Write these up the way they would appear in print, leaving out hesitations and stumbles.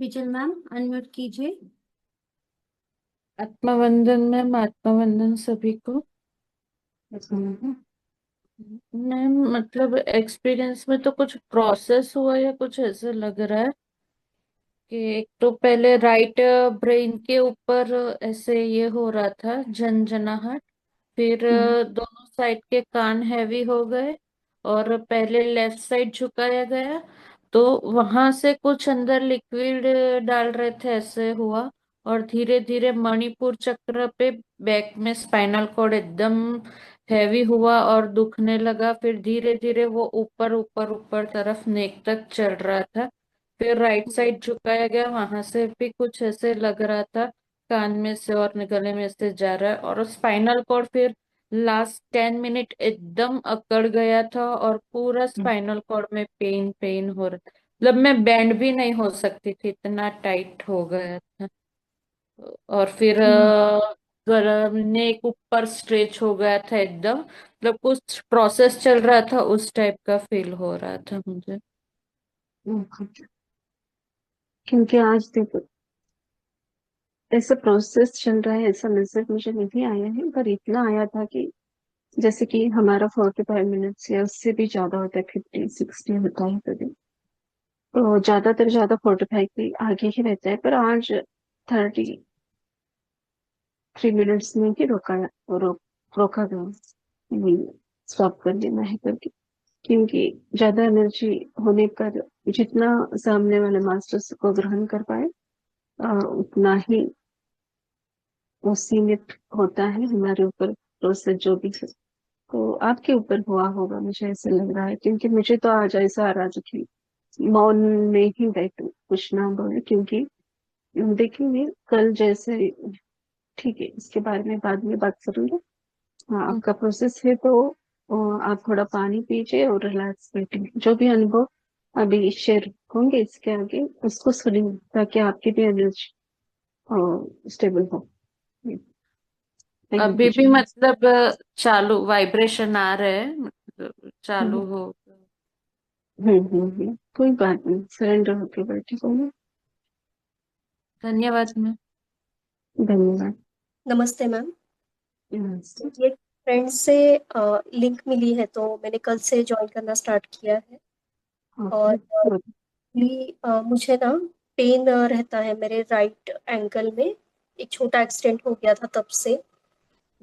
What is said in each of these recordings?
Vigil ma'am unmute कीजिए। आत्मवंदन ma'am, आत्मवंदन सभी को। हम्म। मैम मतलब एक्सपीरियंस में तो कुछ प्रोसेस हुआ या कुछ ऐसे लग रहा है कि एक तो पहले राइट ब्रेन के ऊपर ऐसे ये हो रहा था, झनझनाहट। फिर दोनों साइड के कान हैवी हो गए और पहले लेफ्ट साइड झुकाया गया तो वहां से कुछ अंदर लिक्विड डाल रहे थे, ऐसे हुआ। और धीरे धीरे मणिपुर चक्र पे बैक में स्पाइनल कॉर्ड एकदम हैवी हुआ और दुखने लगा। फिर धीरे धीरे वो ऊपर ऊपर ऊपर तरफ नेक तक चल रहा था। फिर राइट साइड झुकाया गया, वहां से भी कुछ ऐसे लग रहा था, कान में से और गले में से जा रहा है। और स्पाइनल कॉर्ड फिर लास्ट 10 मिनट एकदम अकड़ गया था और पूरा स्पाइनल कॉर्ड में पेन पेन हो रहा था। मतलब मैं बैंड भी नहीं हो सकती थी, इतना टाइट हो गया था। और फिर गला नेक ऊपर स्ट्रेच हो गया था एकदम, मतलब कुछ प्रोसेस चल रहा था उस टाइप का फील हो रहा था मुझे। क्योंकि आज देखो ऐसा प्रोसेस चल रहा है, ऐसा मैसेज मुझे नहीं आया है, पर इतना आया था कि जैसे कि हमारा 45 मिनट्स या उससे भी ज्यादा होता है, 50 60 होता है कभी। तो ज्यादा 45 के आगे ही रहता है, पर आज 33 मिनट्स में ही रोका गया। नहीं, स्टॉप कर देना है करके। क्योंकि ज्यादा एनर्जी होने पर जितना सामने वाले मास्टर्स को ग्रहण कर पाए उतना ही वो सीमित होता है हमारे ऊपर प्रोसेस जो भी है। तो आपके ऊपर हुआ होगा, मुझे ऐसा लग रहा है, क्योंकि मुझे तो आज ऐसा आ रहा था कि मौन में ही बैठूं, कुछ ना बोले। क्योंकि देखेंगे कल जैसे, ठीक है इसके बारे में बाद में बात करूंगी। हाँ, आपका प्रोसेस है तो आप थोड़ा पानी पीजिए और रिलैक्स बैठिए। जो भी अनुभव अभी शेयर होंगे इसके आगे उसको सुनिए, ताकि आपकी भी एनर्जी स्टेबल हो। थैंक अभी भी यू। मतलब चालू वाइब्रेशन आ रहे हैं, मतलब चालू हो। कोई बात नहीं, सरेंडर होके बैठे को। धन्यवाद मैम। धन्यवाद। नमस्ते मैम। नमस्ते। ये फ्रेंड से लिंक मिली है तो मैंने कल से ज्वाइन करना स्टार्ट किया है। और ओके। मुझे ना पेन रहता है मेरे राइट एंकल में। एक छोटा एक्सीडेंट हो गया था तब से।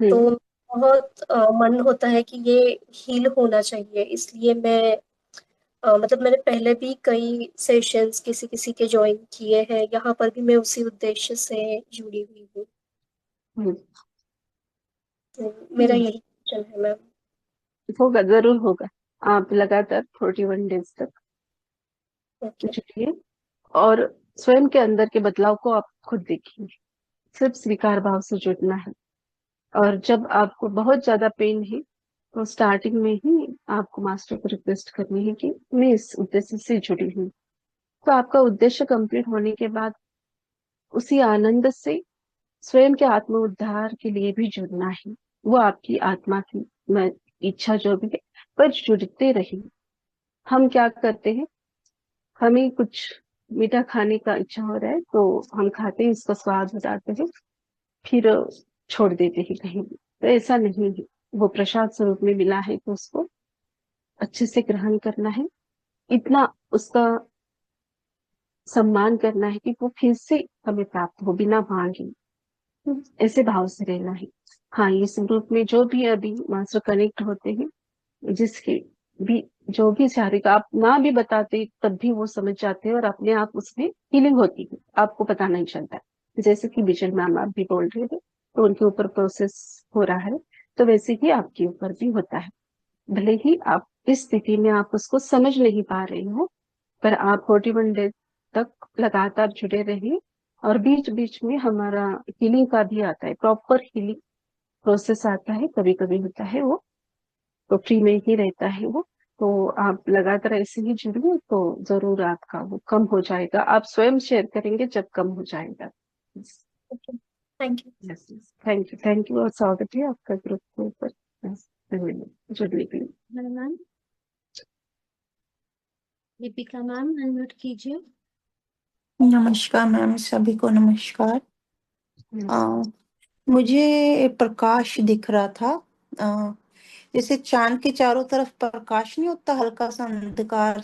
तो हम्म। बहुत मन होता है कि ये हील होना चाहिए, इसलिए मैं मतलब मैंने पहले भी कई सेशंस किसी किसी के ज्वाइन किए हैं, यहाँ पर भी मैं उसी उद्देश्य से जुड़ी हुई हूँ। हम्म। तो मेरा हम्म। यही क्वेश्चन है मैम। होगा, जरूर होगा। आप लगातार 41 डेज तक ओके। जुड़िए और स्वयं के अंदर के बदलाव को आप खुद देखिए। सिर्फ स्वीकार भाव से जुड़ना है। और जब आपको बहुत ज्यादा पेन है तो स्टार्टिंग में ही आपको मास्टर को रिक्वेस्ट करनी है कि मैं इस उद्देश्य से जुड़ी हूँ। तो आपका उद्देश्य कंप्लीट होने के बाद उसी आनंद से स्वयं के आत्म उद्धार के लिए भी जुड़ना है। वो आपकी आत्मा की इच्छा जो भी है, पर जुड़ते रहिए। हम क्या करते हैं, हमें कुछ मीठा खाने का इच्छा हो रहा है तो हम खाते हैं, इसका स्वाद बताते हैं, फिर छोड़ देते हैं कहीं भी। तो ऐसा नहीं है। वो प्रसाद स्वरूप में मिला है तो उसको अच्छे से ग्रहण करना है। इतना उसका सम्मान करना है कि वो फिर से हमें प्राप्त हो बिना मांगे। ऐसे भाव से रहना है। हाँ, इस ग्रुप में जो भी अभी मास्टर कनेक्ट होते हैं, जिसके भी जो भी शारीरिक आप ना भी बताते तब भी वो समझ जाते हैं और अपने आप उसमें हीलिंग होती है, आपको पता नहीं चलता। जैसे कि बिजल मैम आप भी बोल रहे थे, तो उनके ऊपर प्रोसेस हो रहा है, तो वैसे ही आपके ऊपर भी होता है। भले ही आप इस स्थिति में आप उसको समझ नहीं पा रहे हो, पर आप 41 डेज तक लगातार जुड़े रहिए। और बीच बीच में हमारा हीलिंग का भी आता है, प्रॉपर हीलिंग प्रोसेस आता है, कभी कभी होता है वो, तो फ्री में ही रहता है वो। तो आप लगातार ऐसे ही जुड़िए तो जरूर आपका वो कम हो जाएगा। आप स्वयं शेयर करेंगे जब कम हो जाएगा। Okay, thank you. Yes, thank you, thank you और स्वागत है आपका ग्रुप के ऊपर। जुड़ने के लिए। Hello ma'am. जी। दीपिका मैम अनम्यूट कीजिए। नमस्कार मैम, सभी को नमस्कार। नमस्कार। मुझे प्रकाश दिख रहा था। अ, जैसे चांद के चारों तरफ प्रकाश नहीं होता, हल्का सा अंधकार,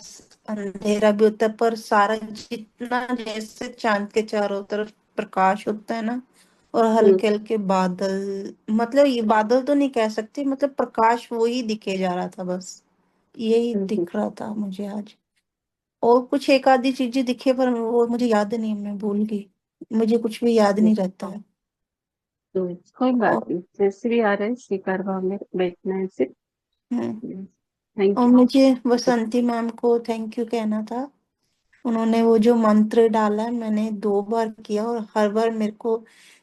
अंधेरा भी होता है, पर सारा जितना जैसे चांद के चारों तरफ प्रकाश होता है ना, और हम्म हल्के हल्के बादल, मतलब ये बादल तो नहीं कह सकते, मतलब प्रकाश वो ही दिखे जा रहा था बस। यही हम्म दिख रहा था मुझे आज। और कुछ एक आधी चीजें दिखे पर वो मुझे याद नहीं, मैं भूल गई। मुझे कुछ भी याद हम्म। नहीं रहता है। तो कोई बात और नहीं, जैसे भी आ रहा है स्वीकार भाव में बैठना है सिर्फ। हम्म, थैंक और यू। मुझे बसंती मैम को थैंक यू कहना था। उन्होंने वो जो मंत्र डाला है, मैंने 2 बार किया और हर बार मेरे को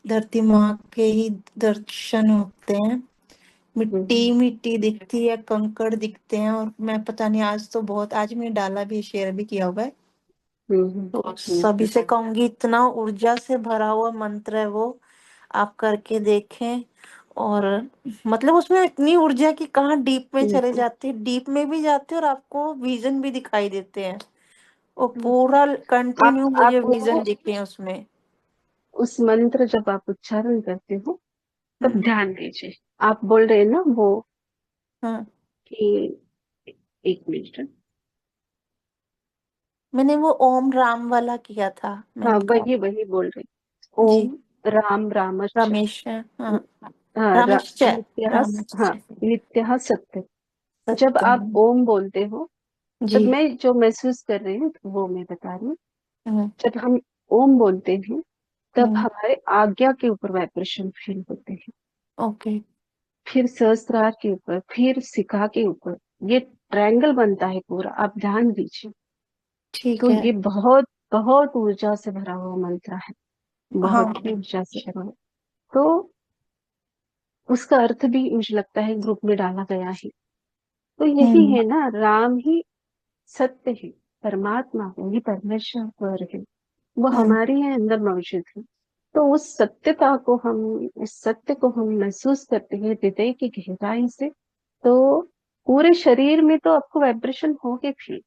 धरती माँ के ही दर्शन होते हैं। मिट्टी हम्म मिट्टी दिखती है, कंकड़ दिखते हैं, और मैं पता नहीं, आज तो बहुत, आज मैंने डाला भी, शेयर भी किया हुआ है। तो सभी से कहूंगी, इतना ऊर्जा से भरा हुआ मंत्र है वो, आप करके देखें। और मतलब उसमें इतनी ऊर्जा की कहाँ डीप में चले हम्म जाते हैं, डीप में भी जाते हैं और आपको विजन भी दिखाई देते हैं। और हम्म। पूरा कंटिन्यू आप मुझे वो विजन दिखे हैं उसमें। उस मंत्र जब आप उच्चारण करते हो तब हम्म, ध्यान दीजिए। आप बोल रहे हैं ना वो हाँ। कि, एक मिनट। मैंने वो ओम राम वाला किया था, हाँ, मैंने कहा। वही वही बोल रहे। जी। ओम राम रामच, रमेश, हाँ। हाँ रामश्च, नित्यः, हाँ, रामश्च नित्यः सत्य। जब आप सत्यम। ओम बोलते हो जी। तब मैं जो महसूस कर रही हूँ वो मैं बता रही हूँ। हम्म। जब हम ओम बोलते हैं तब हम्म। हमारे आज्ञा के ऊपर वाइब्रेशन फील होते हैं, ओके। फिर सहस्त्रार के ऊपर, फिर शिखा के ऊपर। ये ट्रायंगल बनता है पूरा, आप ध्यान दीजिए। ठीक तो है। ये बहुत बहुत ऊर्जा से भरा हुआ मंत्र है, बहुत हाँ। ऊर्जा से भरा हुआ। तो उसका अर्थ भी मुझे लगता है ग्रुप में डाला गया है। तो यही हम्म। है ना, राम ही सत्य है, परमात्मा वही परमेश्वर है, वो हम्म। हमारे ही अंदर मौजूद है। तो उस सत्य को हम महसूस करते हैं हृदय की गहराई से। तो पूरे शरीर में तो आपको वाइब्रेशन होगी भी,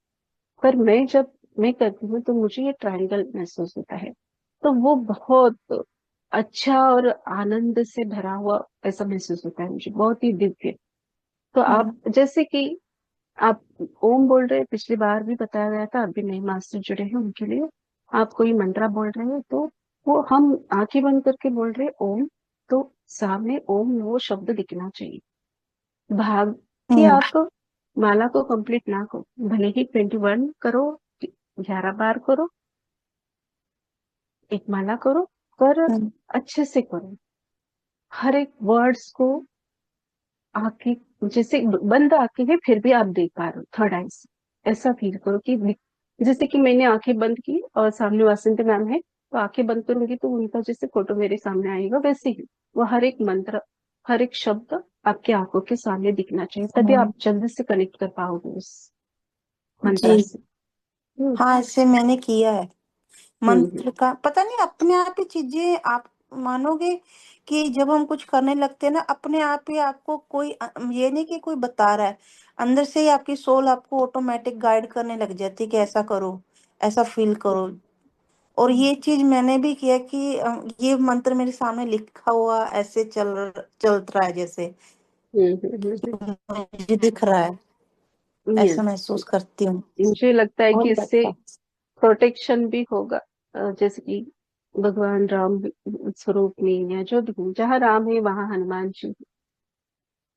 पर जब मैं करती हूँ तो मुझे ये ट्रायंगल महसूस होता है। तो वो बहुत अच्छा और आनंद से भरा हुआ ऐसा महसूस होता है मुझे, बहुत ही दिव्य। तो आप हम्म। जैसे कि आप ओम बोल रहे हैं, पिछली बार भी बताया गया था, अभी नए मास्टर जुड़े हैं उनके लिए। आप कोई मंत्रा बोल रहे हैं तो वो हम आंखें बंद करके बोल रहे हैं ओम, तो सामने ओम वो शब्द दिखना चाहिए। भाग के हम्म। आप माला को कंप्लीट ना करो, भले ही 21 करो, 11 बार करो, एक माला करो, पर हम्म। अच्छे से करो। हर एक वर्ड्स को आंखें जैसे बंद आंखें है फिर भी आप देख पा रहे हो थर्ड आई से, ऐसा फील करो कि जैसे कि मैंने आंखें बंद की और सामने वासंती मैम है, तो आंखें बंद करूंगी तो उनका जैसे फोटो मेरे सामने आएगा, वैसे ही वो हर एक मंत्र, हर एक शब्द आपकी आंखों के सामने दिखना चाहिए, तभी हम्म। आप जल्दी से कनेक्ट कर पाओगे उस जी। मंत्र से। हम्म हाँ, ऐसे मैंने किया है। हम्म मंत्र का पता नहीं, अपने आप ही चीजें, आप मानोगे कि जब हम कुछ करने लगते हैं ना, अपने आप ही आपको कोई ये नहीं कि कोई बता रहा है, अंदर से ही आपकी सोल आपको ऑटोमेटिक गाइड करने लग जाती है कि ऐसा करो, ऐसा फील करो। और ये चीज मैंने भी किया कि ये मंत्र मेरे सामने लिखा हुआ ऐसे चल रहा है, जैसे मुझे दिख रहा है, ऐसा यस, महसूस करती हूँ। मुझे लगता है कि बहुत इससे अच्छा। प्रोटेक्शन भी होगा। जैसे कि भगवान राम स्वरूप में या जो भी, जहाँ राम है वहाँ हनुमान जी,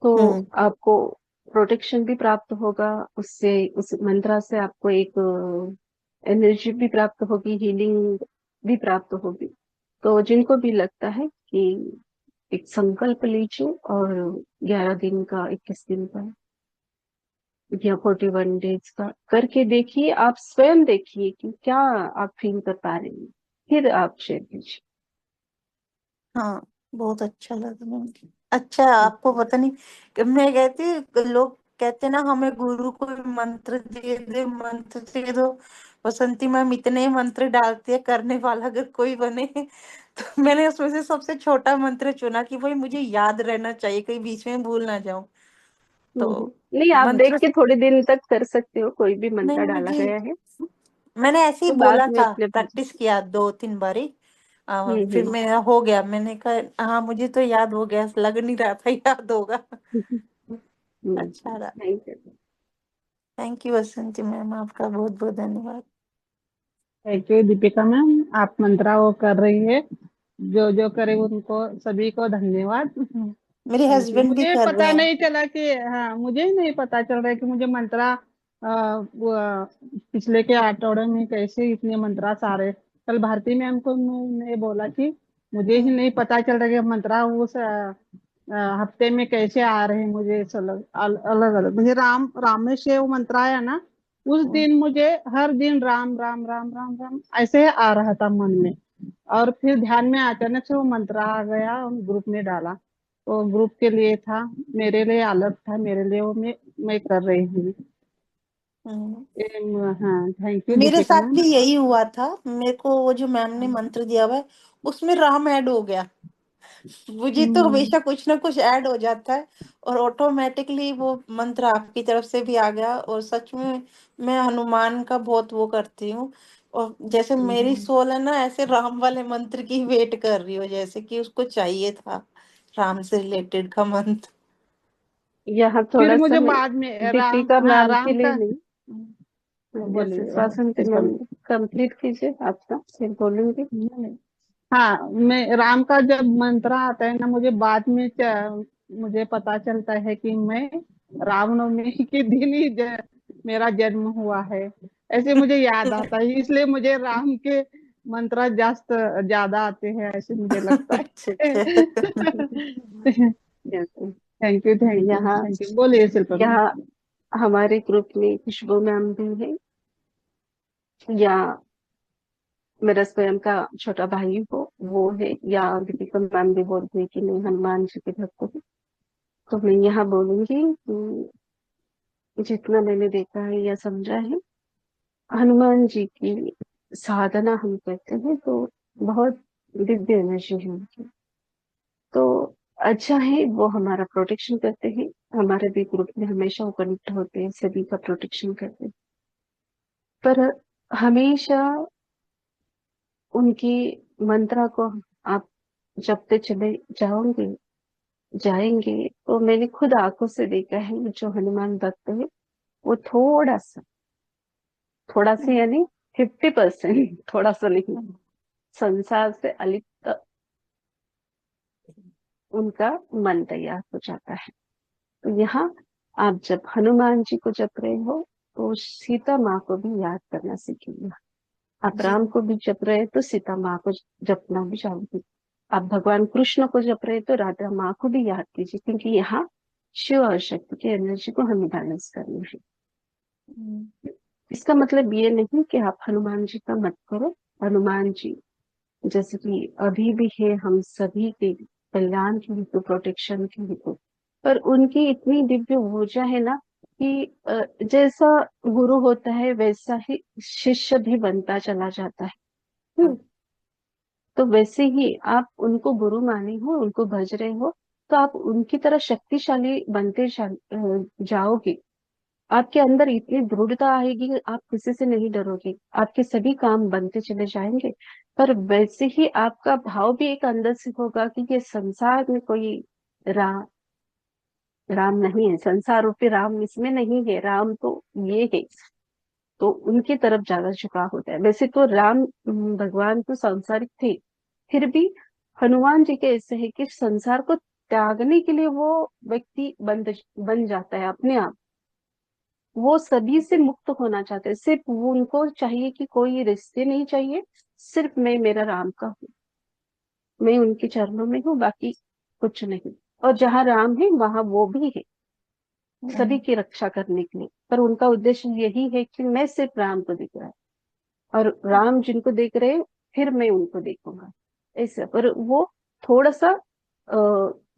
तो हम्म। आपको प्रोटेक्शन भी प्राप्त होगा उससे। उस मंत्रा से आपको एक एनर्जी भी प्राप्त होगी, हीलिंग भी प्राप्त होगी। तो जिनको भी लगता है कि एक संकल्प लीजिए और 11 दिन का, 21 दिन का या 41 डेज का करके देखिए, आप स्वयं देखिए कि क्या आप फील कर पा रहे हैं, फिर आप शेयर कीजिए। हाँ, बहुत अच्छा लगा मुझे। अच्छा, आपको पता नहीं कि मैं कहती, लोग कहते ना हमें गुरु को मंत्र दे दे, मंत्र दे दो। बसंती मैम इतने मंत्र डालती है, करने वाला अगर कोई बने तो मैंने उसमें से सबसे छोटा मंत्र चुना कि भाई मुझे याद रहना चाहिए, कहीं बीच में भूल ना जाऊं। तो नहीं, आप देख मंत्र, के थोड़े दिन तक कर सकते हो, कोई भी नहीं मंत्र डाला मुझे, गया है। मैंने ऐसे ही तो बोला बाद में था, अपने प्रैक्टिस किया 2-3 बारी। फिर हम्म मेरा हो गया, मैंने कहा हाँ मुझे तो याद हो गया, लग नहीं रहा था याद होगा। अच्छा रहा। Thank you. Thank you Basanti ma'am, आपका बहुत बहुत धन्यवाद। थैंक यू दीपिका मैम, आप मंत्रा वो कर रही है, जो जो करे उनको सभी को धन्यवाद। मेरे थैंक यू। हस्बैंड भी मुझे कर रहे पता हैं। नहीं चला कि, हाँ मुझे ही नहीं पता चल रहा है कि मुझे मंत्रा पिछले के आठवड़े में कैसे इतने मंत्रा सारे। कल भारती मैम को मैंने बोला कि मुझे ही नहीं पता चल रहा कि मंत्रा उस हफ्ते में कैसे आ रहे हैं मुझे अलग अलग अलग। मुझे राम रामेश वो मंत्रा आया ना, उस दिन मुझे हर दिन राम राम राम राम राम ऐसे आ रहा था मन में। और फिर ध्यान में अचानक से वो मंत्र आ गया और ग्रुप में डाला। तो ग्रुप के लिए था, मेरे लिए अलग था, मेरे लिए वो मैं कर रही हूँ। हम्म। हाँ थैंक यू मेरे दीपिका साथ मैम। भी यही हुआ था, मेरे को वो जो मैम ने मंत्र दिया हुआ है उसमें राम ऐड हो गया। मुझे तो हम्म, हमेशा कुछ ना कुछ ऐड हो जाता है, और ऑटोमेटिकली वो मंत्र आपकी तरफ से भी आ गया। और सच में मैं हनुमान का बहुत वो करती हूँ, और जैसे मेरी सोल है ना, ऐसे राम वाले मंत्र की वेट कर रही हो, जैसे कि उसको चाहिए था राम से रिलेटेड का मंत्र। यहाँ फिर थोड़ा सा मुझे मैं बाद में राम, दीपिका हाँ मैम के राम लिए का। नहीं, जैसे बोलिए स्वासंती इस मैम पर। कंप्लीट कीजिए आपका, फिर बोलूंगी। हाँ मैं राम का जब मंत्र आता है ना, मुझे बाद में मुझे पता चलता है कि मैं रामनवमी के दिन ही मेरा जन्म हुआ है, ऐसे मुझे याद आता है। इसलिए मुझे राम के मंत्र ज्यादा आते हैं, ऐसे मुझे लगता अच्छा है। अच्छा। जैसे थैंक यू थैंक यू यहाँ थैंक यू, बोलिए शिल्पा मैम। यहाँ हमारे ग्रुप में खुशबू मैम भी है, या मेरा स्वयं का छोटा भाई हो वो है, या दीपिका मैम भी बोलती है कि मैं हनुमान जी के भक्त हूँ। तो मैं यहाँ बोलूंगी कि जितना मैंने देखा है या समझा है, हनुमान जी की साधना हम करते हैं तो बहुत दिव्य एनर्जी है उनकी। तो अच्छा है, वो हमारा प्रोटेक्शन करते हैं। हमारे भी ग्रुप में हमेशा वो कनेक्ट होते हैं, सभी का प्रोटेक्शन करते हैं। पर हमेशा उनकी मंत्रा को आप जपते चले जाओगे जाएंगे, तो मैंने खुद आंखों से देखा है, जो हनुमान भक्त है वो थोड़ा सा यानी 50%, थोड़ा सा नहीं, संसार से अलिप्त उनका मन तैयार हो जाता है। तो यहाँ आप जब हनुमान जी को जप रहे हो तो सीता माँ को भी याद करना सीखिए। आप जी राम को भी जप रहे हैं तो सीता माँ को जपना भी चाहिए। आप भगवान कृष्ण को जप रहे हैं तो राधा माँ को भी याद कीजिए, क्योंकि यहाँ शिव और शक्ति की एनर्जी को हमें बैलेंस करनी है। इसका मतलब ये नहीं कि आप हनुमान जी का मत करो। हनुमान जी जैसे कि अभी भी है हम सभी के कल्याण के हेतु, प्रोटेक्शन के हेतु। पर उनकी इतनी दिव्य ऊर्जा है ना कि जैसा गुरु होता है वैसा ही शिष्य भी बनता चला जाता है। हम्म, तो वैसे ही आप उनको गुरु माने हो, उनको भज रहे हो, तो आप उनकी तरह शक्तिशाली बनते जाओगे। आपके अंदर इतनी दृढ़ता आएगी कि आप किसी से नहीं डरोगे, आपके सभी काम बनते चले जाएंगे। पर वैसे ही आपका भाव भी एक अंदर से होगा कि ये संसार में कोई राम राम नहीं है, संसार रूपी राम इसमें नहीं है, राम तो ये है। तो उनकी तरफ ज्यादा झुकाव होता है। वैसे तो राम भगवान तो सांसारिक थे, फिर भी हनुमान जी के ऐसे है कि संसार को त्यागने के लिए वो व्यक्ति बन जाता है अपने आप। वो सभी से मुक्त होना चाहते हैं, सिर्फ वो उनको चाहिए कि कोई रिश्ते नहीं चाहिए, सिर्फ मैं मेरा राम का हूँ, मैं उनके चरणों में हूँ, बाकी कुछ नहीं। और जहाँ राम है वहां वो भी है, सभी की रक्षा करने के लिए। पर उनका उद्देश्य यही है कि मैं सिर्फ राम को दिख रहा है, और राम जिनको देख रहे हैं फिर मैं उनको देखूंगा, ऐसा। पर वो थोड़ा सा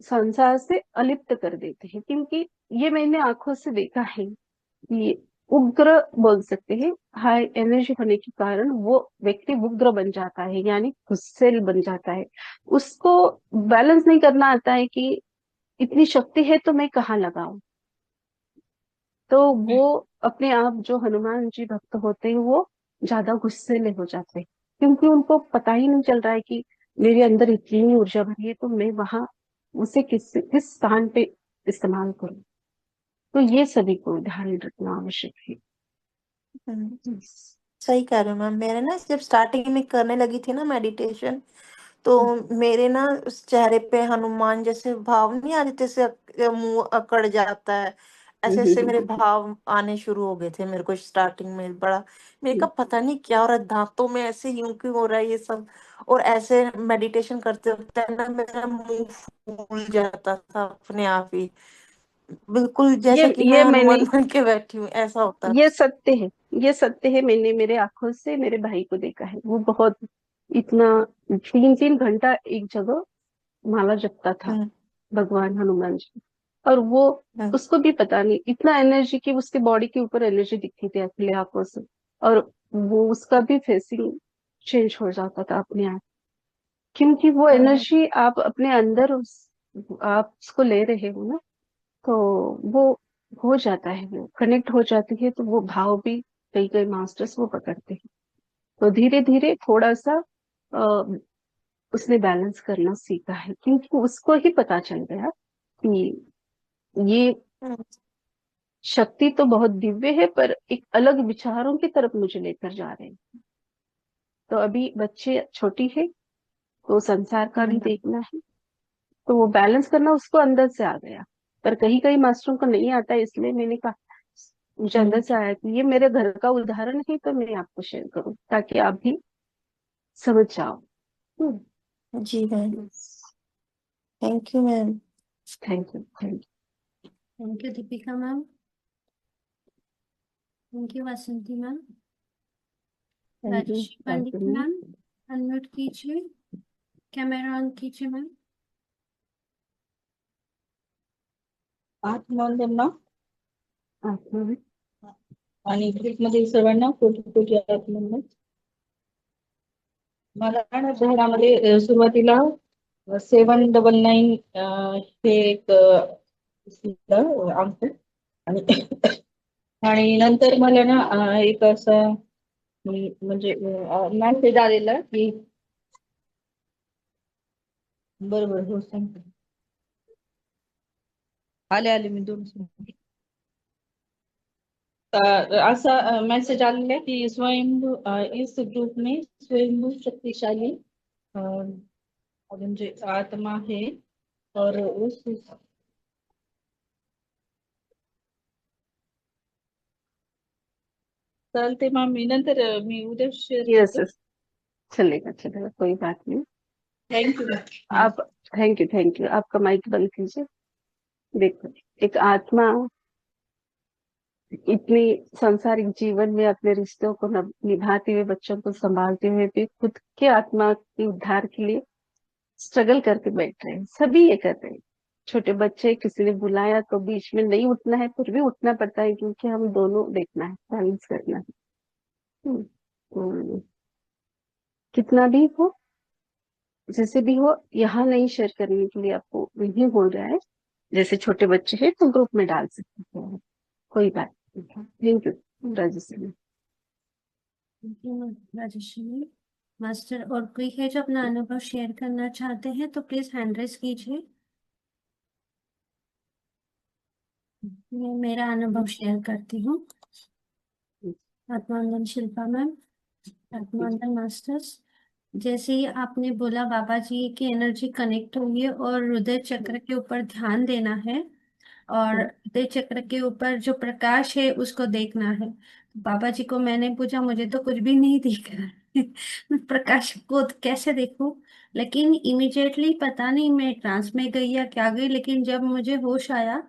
संसार से अलिप्त कर देते हैं, क्योंकि ये मैंने आंखों से देखा है कि उग्र बोल सकते हैं, हाई एनर्जी होने के कारण वो व्यक्ति उग्र बन जाता है, यानी गुस्सेल बन जाता है। उसको बैलेंस नहीं करना आता है कि इतनी शक्ति है तो मैं कहाँ लगाऊं। तो वो अपने आप, जो हनुमान जी भक्त होते हैं, वो ज्यादा गुस्सेले हो जाते हैं, क्योंकि उनको पता ही नहीं चल रहा है कि मेरे अंदर इतनी ऊर्जा भरी है, तो मैं वहां उसे किस किस स्थान पे इस्तेमाल करूं। तो ये सभी को ध्यान रखना आवश्यक है। हम्म, सही कह रहे हो मैम। मेरे ना जब स्टार्टिंग में करने लगी थी ना मेडिटेशन, तो मेरे ना उस चेहरे पे हनुमान जैसे भाव नहीं आ रहे थे, जैसे मुंह अकड़ जाता है, ऐसे ऐसे मेरे भाव आने शुरू हो गए थे मेरे को स्टार्टिंग में। बड़ा मेरे का पता नहीं क्या हो रहा है, दांतों में ऐसे यूं क्यों हो रहा है ये सब। और ऐसे मेडिटेशन करते वक्त ना मेरा मुंह फूल जाता था अपने आप ही, बिल्कुल ये जैसे कि मैं ये मैंने हनुमान बन के बैठी हूँ, ऐसा होता ये सत्य है, ये सत्य है। मैंने मेरे आंखों से मेरे भाई को देखा है, वो बहुत इतना 3-3 घंटा एक जगह माला जपता था है। भगवान हनुमान जी। और वो, हम्म, उसको भी पता नहीं इतना एनर्जी की उसके बॉडी के ऊपर एनर्जी दिखती थी खुले आंखों से। और वो उसका भी फेसिंग चेंज हो जाता था अपने आप, क्योंकि वो हम्म, एनर्जी आप अपने अंदर आप उसको ले रहे हो ना। तो वो हो जाता है, वो कनेक्ट हो जाती है, तो वो भाव भी कई कई मास्टर्स वो पकड़ते हैं। तो धीरे धीरे थोड़ा सा अ, उसने बैलेंस करना सीखा है, क्योंकि उसको ही पता चल गया कि ये हम्म, शक्ति तो बहुत दिव्य है, पर एक अलग विचारों की तरफ मुझे लेकर जा रहे हैं। तो अभी बच्चे छोटी है, तो संसार का भी हम्म, देखना है, तो वो बैलेंस करना उसको अंदर से आ गया। पर कहीं कहीं मास्टरों को नहीं आता है, इसलिए मैंने कहा मुझे अंदर हम्म, से आया कि ये मेरे घर का उदाहरण है, तो मैं आपको शेयर करूं ताकि आप भी समझ जाओ। जी ma'am. Thank you ma'am. Thank you, thank thank you Deepika ma'am. Thank you Vasanti ma'am. You, Rajshree Pandit ma'am, unmute कीजिए, कैमरा ऑन कीजिए मैम। आत्मवंदना थैंक आणि ग्रुपमधील सर्वांना कोटी कोटी आत्मवंदन. मला ना शहरामध्ये सुरुवातीला 799 हे एक दिसलं अंक. आणि आणि नंतर मला ना एक असं म्हणजे मेसेज आलेला की बरोबर हो सांगते. आले आले मी 2 मिनिट. ऐसा मैसेज आलेला है कि स्वयंभू इस ग्रुप में स्वयंभू शक्तिशाली म्हणजे आत्मा है और उस चालते मग मी नंतर मी उद्या शेअर यस करते. यस, चलेगा चलेगा, कोई बात नहीं। थँक्यू. आप, थैंक यू, आपका माइक बंद कीजिए। देखो, एक आत्मा इतनी सांसारिक जीवन में अपने रिश्तों को निभाते हुए, बच्चों को संभालते हुए भी खुद के आत्मा के उद्धार के लिए स्ट्रगल करके बैठ रहे हैं, सभी ये कर रहे हैं। छोटे बच्चे, किसी ने बुलाया तो बीच में नहीं उठना है, फिर भी उठना पड़ता है, क्योंकि हम दोनों देखना है, बैलेंस करना है। तो कितना भी हो, जैसे भी हो, यहाँ नहीं शेयर करने के लिए आपको नहीं हो रहा है। जैसे छोटे बच्चे हैं तो ग्रुप में डाल सकते हैं, कोई बात नहीं। Thank you Rajshree. Thank you Rajshree ma'am. Master और कोई है जो अपना अनुभव शेयर करना चाहते हैं तो प्लीज हैंड रेज कीजिए। मैं मेरा अनुभव शेयर करती हूँ। Atmanand Shilpa ma'am, Atmanand masters. जैसे ही आपने बोला बाबा जी की एनर्जी कनेक्ट हुई है और हृदय चक्र के ऊपर ध्यान देना है, और हृदय चक्र के ऊपर जो प्रकाश है उसको देखना है। बाबा जी को मैंने पूछा, मुझे तो कुछ भी नहीं दिख रहा है मैं प्रकाश को कैसे देखूं। लेकिन इमिजिएटली पता नहीं मैं ट्रांस में गई या क्या गई, लेकिन जब मुझे होश आया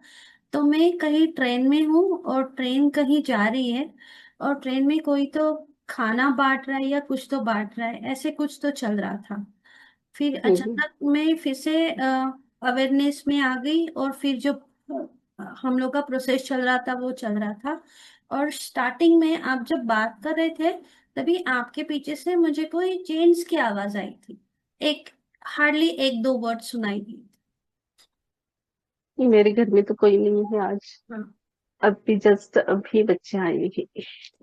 तो मैं कहीं ट्रेन में हूँ और ट्रेन कहीं जा रही है, और ट्रेन में कोई तो खाना बांट रहा है या कुछ तो बांट रहा है, ऐसे कुछ तो चल रहा था। फिर अचानक मैं फिर से अवेयरनेस में आ गई, और फिर जो हम लोग का प्रोसेस चल रहा था वो चल रहा था। और स्टार्टिंग में आप जब बात कर रहे थे, तभी आपके पीछे से मुझे कोई जेंट्स की आवाज आई थी। एक हार्डली 1-2 वर्ड सुनाई दी। मेरे घर में तो कोई नहीं है आज, हाँ। अभी जस्ट अभी बच्चे आए हैं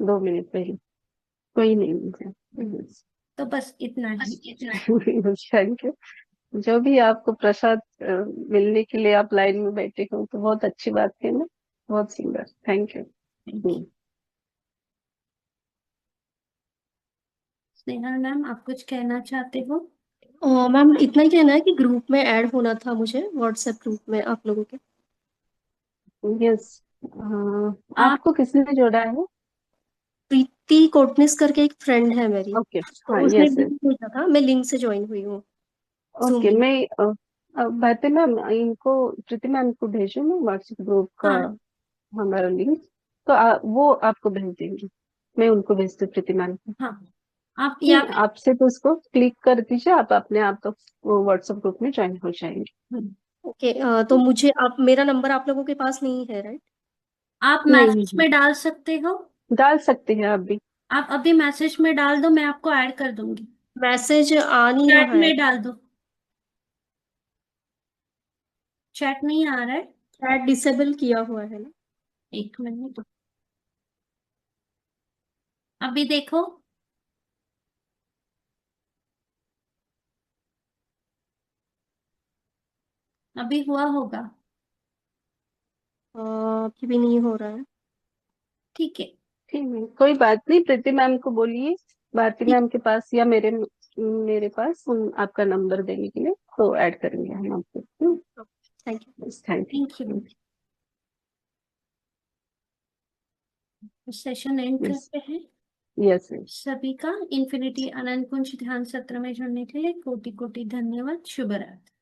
2 मिनट पहले। कोई नहीं मुझे। तो बस इतना ही। Thank you. जो भी आपको प्रसाद मिलने के लिए आप लाइन में बैठे हो तो बहुत अच्छी बात है ना, बहुत सुंदर, thank you. Thank you. Snehal ma'am, आप कुछ कहना चाहते हो? मैम इतना ही कहना है कि ग्रुप में ऐड होना था मुझे, व्हाट्सएप ग्रुप में आप लोगों के। यस, आप आपको किसने जोड़ा है? प्रीति कोटनिस करके एक फ्रेंड है मेरी, ओके, तो हाँ, उसने यस यस, लिंक भेजा था, मैं लिंक से ज्वाइन हुई हूँ, जूम ओके। लिंक। मैं भारती मैम इनको, प्रीति मैम को भेजू मैं व्हाट्सएप ग्रुप का हाँ हमारा लिंक, तो वो आपको भेज देंगे। मैं उनको भेजती हूँ प्रीति मैम को। हाँ, आप या नहीं, आपसे तो उसको क्लिक कर दीजिए, आप अपने आप तो वो व्हाट्सएप ग्रुप में ज्वाइन हो जाएंगे। ओके, तो मुझे आप, मेरा नंबर आप लोगों के पास नहीं है राइट? आप नहीं मैसेज नहीं, में डाल सकते हो। डाल सकते हैं आप भी। आप अभी मैसेज में डाल दो, मैं आपको ऐड कर दूंगी। मैसेज आ नहीं चैट रहा है, में डाल दो। चैट नहीं आ रहा है। चैट डिसेबल किया हुआ है ना? एक मिनट, अभी देखो। अभी हुआ होगा। अभी भी नहीं हो रहा है। ठीक है। ठीक है, कोई बात नहीं, प्रीति मैम को बोलिए भारती ठीक, मैम के पास या मेरे पास आपका नंबर देने के लिए, तो ऐड करेंगे हम आपको। Thank you. Thank thank you. Session and you. करते हैं। यस, सभी का इन्फिनिटी अनंत कुंज ध्यान सत्र में जुड़ने के लिए कोटि कोटि धन्यवाद। शुभ रात्रि।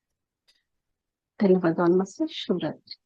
धन्यवाद। शुभ रात्रि।